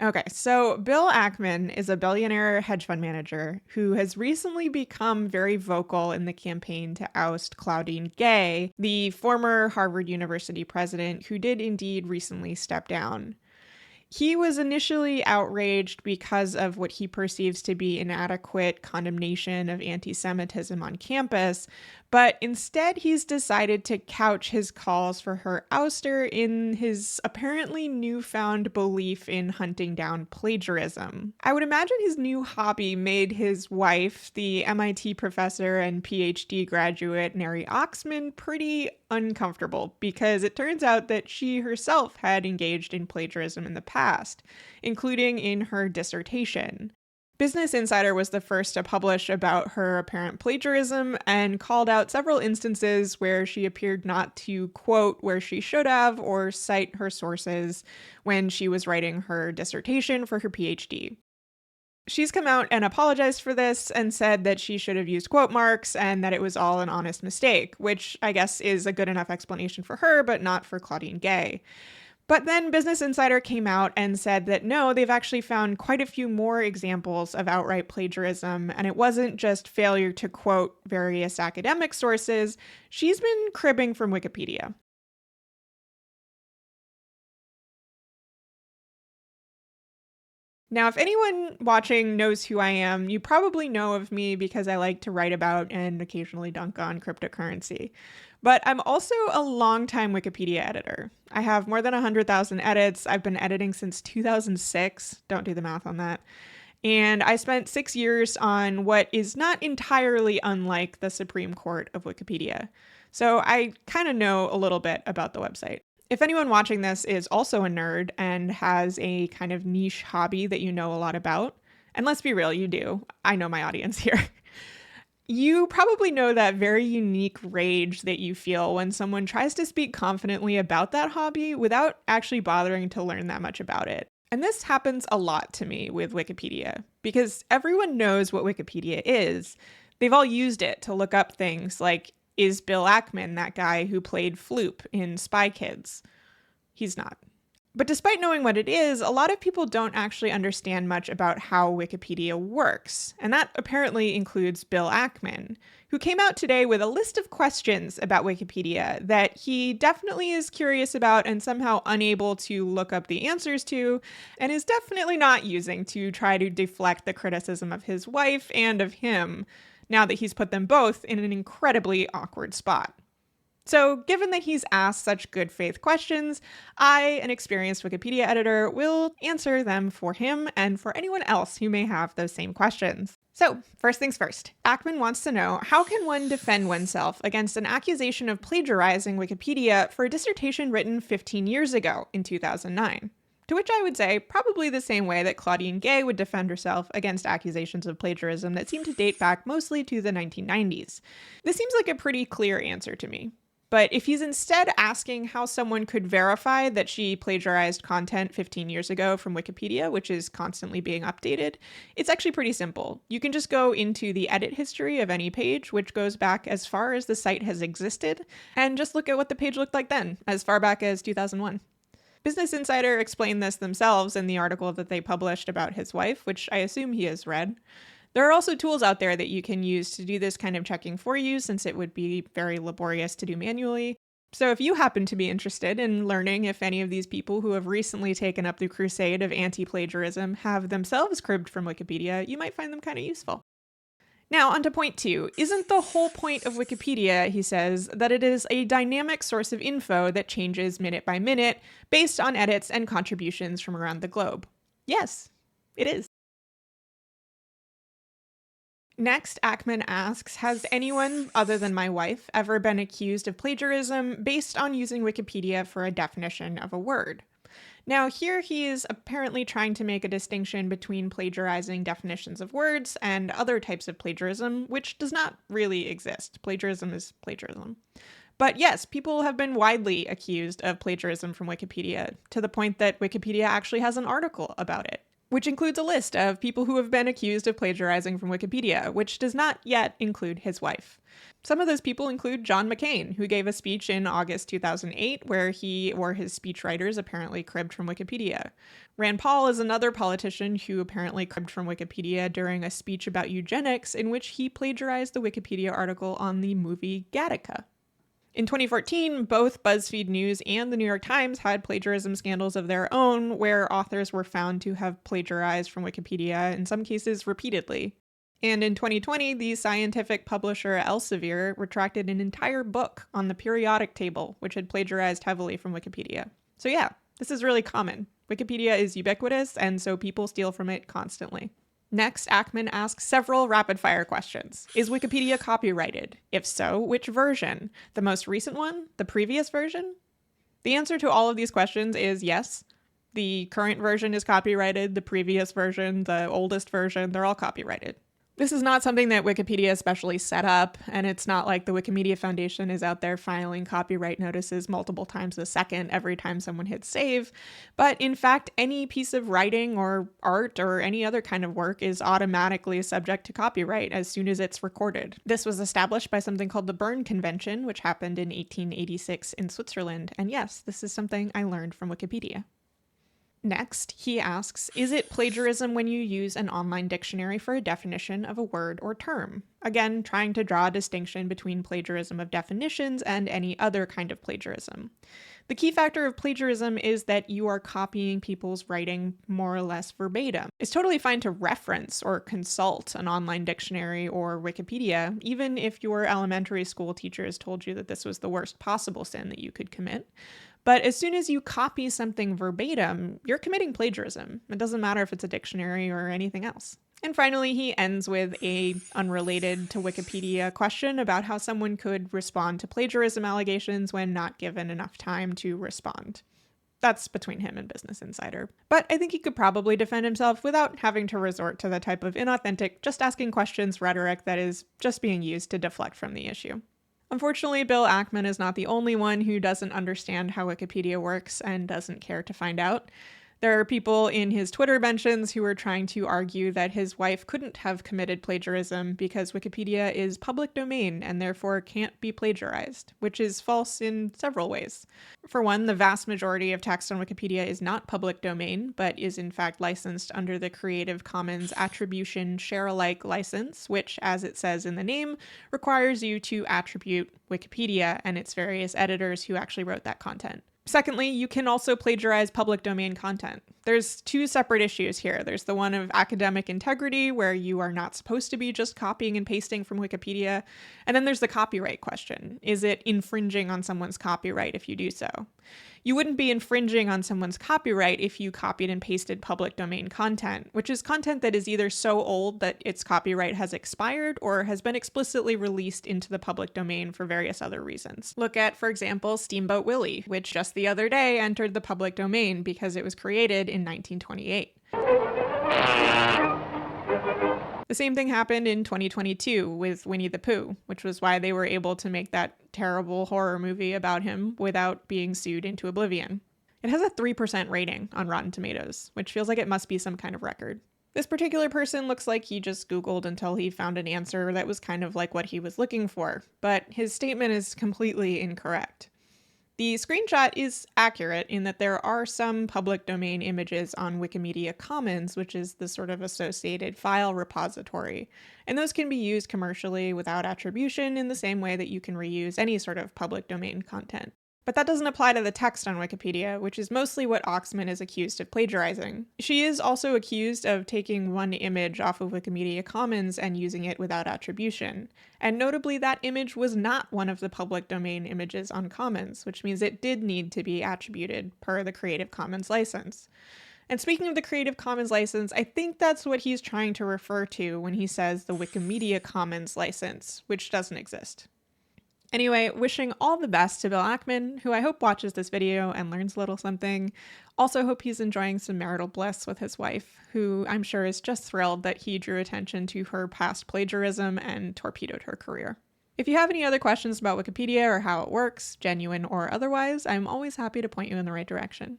Okay, so Bill Ackman is a billionaire hedge fund manager who has recently become very vocal in the campaign to oust Claudine Gay, the former Harvard University president who did indeed recently step down. He was initially outraged because of what he perceives to be inadequate condemnation of anti-Semitism on campus, but instead he's decided to couch his calls for her ouster in his apparently newfound belief in hunting down plagiarism. I would imagine his new hobby made his wife, the MIT professor and PhD graduate Neri Oxman, pretty uncomfortable because it turns out that she herself had engaged in plagiarism in the past, including in her dissertation. Business Insider was the first to publish about her apparent plagiarism and called out several instances where she appeared not to quote where she should have or cite her sources when she was writing her dissertation for her PhD. She's come out and apologized for this and said that she should have used quote marks and that it was all an honest mistake, which I guess is a good enough explanation for her, but not for Claudine Gay. But then Business Insider came out and said that no, they've actually found quite a few more examples of outright plagiarism, and it wasn't just failure to quote various academic sources. She's been cribbing from Wikipedia. Now, if anyone watching knows who I am, you probably know of me because I like to write about and occasionally dunk on cryptocurrency. But I'm also a longtime Wikipedia editor. I have more than 100,000 edits. I've been editing since 2006. Don't do the math on that. And I spent 6 years on what is not entirely unlike the Supreme Court of Wikipedia. So I kind of know a little bit about the website. If anyone watching this is also a nerd and has a kind of niche hobby that you know a lot about, and let's be real, you do. I know my audience here. You probably know that very unique rage that you feel when someone tries to speak confidently about that hobby without actually bothering to learn that much about it. And this happens a lot to me with Wikipedia, because everyone knows what Wikipedia is. They've all used it to look up things like, is Bill Ackman that guy who played Floop in Spy Kids? He's not. But despite knowing what it is, a lot of people don't actually understand much about how Wikipedia works. And that apparently includes Bill Ackman, who came out today with a list of questions about Wikipedia that he definitely is curious about and somehow unable to look up the answers to, and is definitely not using to try to deflect the criticism of his wife and of him, now that he's put them both in an incredibly awkward spot. So, given that he's asked such good faith questions, I, an experienced Wikipedia editor, will answer them for him and for anyone else who may have those same questions. So, first things first, Ackman wants to know, how can one defend oneself against an accusation of plagiarizing Wikipedia for a dissertation written 15 years ago in 2009? To which I would say probably the same way that Claudine Gay would defend herself against accusations of plagiarism that seem to date back mostly to the 1990s. This seems like a pretty clear answer to me. But if he's instead asking how someone could verify that she plagiarized content 15 years ago from Wikipedia, which is constantly being updated, it's actually pretty simple. You can just go into the edit history of any page, which goes back as far as the site has existed, and just look at what the page looked like then, as far back as 2001. Business Insider explained this themselves in the article that they published about his wife, which I assume he has read. There are also tools out there that you can use to do this kind of checking for you, since it would be very laborious to do manually. So if you happen to be interested in learning if any of these people who have recently taken up the crusade of anti-plagiarism have themselves cribbed from Wikipedia, you might find them kind of useful. Now, on to point 2. Isn't the whole point of Wikipedia, he says, that it is a dynamic source of info that changes minute by minute based on edits and contributions from around the globe? Yes, it is. Next, Ackman asks, has anyone other than my wife ever been accused of plagiarism based on using Wikipedia for a definition of a word? Now, here he is apparently trying to make a distinction between plagiarizing definitions of words and other types of plagiarism, which does not really exist. Plagiarism is plagiarism. But yes, people have been widely accused of plagiarism from Wikipedia, to the point that Wikipedia actually has an article about it. which includes a list of people who have been accused of plagiarizing from Wikipedia, which does not yet include his wife. Some of those people include John McCain, who gave a speech in August 2008 where he or his speechwriters apparently cribbed from Wikipedia. Rand Paul is another politician who apparently cribbed from Wikipedia during a speech about eugenics in which he plagiarized the Wikipedia article on the movie Gattaca. In 2014, both BuzzFeed News and the New York Times had plagiarism scandals of their own, where authors were found to have plagiarized from Wikipedia, in some cases repeatedly. And in 2020, the scientific publisher Elsevier retracted an entire book on the periodic table, which had plagiarized heavily from Wikipedia. So yeah, this is really common. Wikipedia is ubiquitous, and so people steal from it constantly. Next, Ackman asks several rapid-fire questions. Is Wikipedia copyrighted? If so, which version? The most recent one? The previous version? The answer to all of these questions is yes. The current version is copyrighted, the previous version, the oldest version, they're all copyrighted. This is not something that Wikipedia especially set up, and it's not like the Wikimedia Foundation is out there filing copyright notices multiple times a second every time someone hits save. But in fact, any piece of writing or art or any other kind of work is automatically subject to copyright as soon as it's recorded. This was established by something called the Berne Convention, which happened in 1886 in Switzerland. And yes, this is something I learned from Wikipedia. Next, he asks, is it plagiarism when you use an online dictionary for a definition of a word or term? Again, trying to draw a distinction between plagiarism of definitions and any other kind of plagiarism. The key factor of plagiarism is that you are copying people's writing more or less verbatim. It's totally fine to reference or consult an online dictionary or Wikipedia, even if your elementary school teachers told you that this was the worst possible sin that you could commit. But as soon as you copy something verbatim, you're committing plagiarism. It doesn't matter if it's a dictionary or anything else. And finally, he ends with a unrelated to Wikipedia question about how someone could respond to plagiarism allegations when not given enough time to respond. That's between him and Business Insider. But I think he could probably defend himself without having to resort to the type of inauthentic, just asking questions rhetoric that is just being used to deflect from the issue. Unfortunately, Bill Ackman is not the only one who doesn't understand how Wikipedia works and doesn't care to find out. There are people in his Twitter mentions who are trying to argue that his wife couldn't have committed plagiarism because Wikipedia is public domain and therefore can't be plagiarized, which is false in several ways. For one, the vast majority of text on Wikipedia is not public domain, but is in fact licensed under the Creative Commons Attribution Share-alike license, which, as it says in the name, requires you to attribute Wikipedia and its various editors who actually wrote that content. Secondly, you can also plagiarize public domain content. There's two separate issues here. There's the one of academic integrity, where you are not supposed to be just copying and pasting from Wikipedia. And then there's the copyright question. Is it infringing on someone's copyright if you do so? You wouldn't be infringing on someone's copyright if you copied and pasted public domain content, which is content that is either so old that its copyright has expired or has been explicitly released into the public domain for various other reasons. Look at, for example, Steamboat Willie, which just the other day entered the public domain because it was created in 1928. The same thing happened in 2022 with Winnie the Pooh, which was why they were able to make that terrible horror movie about him without being sued into oblivion. It has a 3% rating on Rotten Tomatoes, which feels like it must be some kind of record. This particular person looks like he just Googled until he found an answer that was kind of like what he was looking for, but his statement is completely incorrect. The screenshot is accurate in that there are some public domain images on Wikimedia Commons, which is the sort of associated file repository, and those can be used commercially without attribution in the same way that you can reuse any sort of public domain content. But that doesn't apply to the text on Wikipedia, which is mostly what Oxman is accused of plagiarizing. She is also accused of taking one image off of Wikimedia Commons and using it without attribution. And notably, that image was not one of the public domain images on Commons, which means it did need to be attributed per the Creative Commons license. And speaking of the Creative Commons license, I think that's what he's trying to refer to when he says the Wikimedia Commons license, which doesn't exist. Anyway, wishing all the best to Bill Ackman, who I hope watches this video and learns a little something. Also hope he's enjoying some marital bliss with his wife, who I'm sure is just thrilled that he drew attention to her past plagiarism and torpedoed her career. If you have any other questions about Wikipedia or how it works, genuine or otherwise, I'm always happy to point you in the right direction.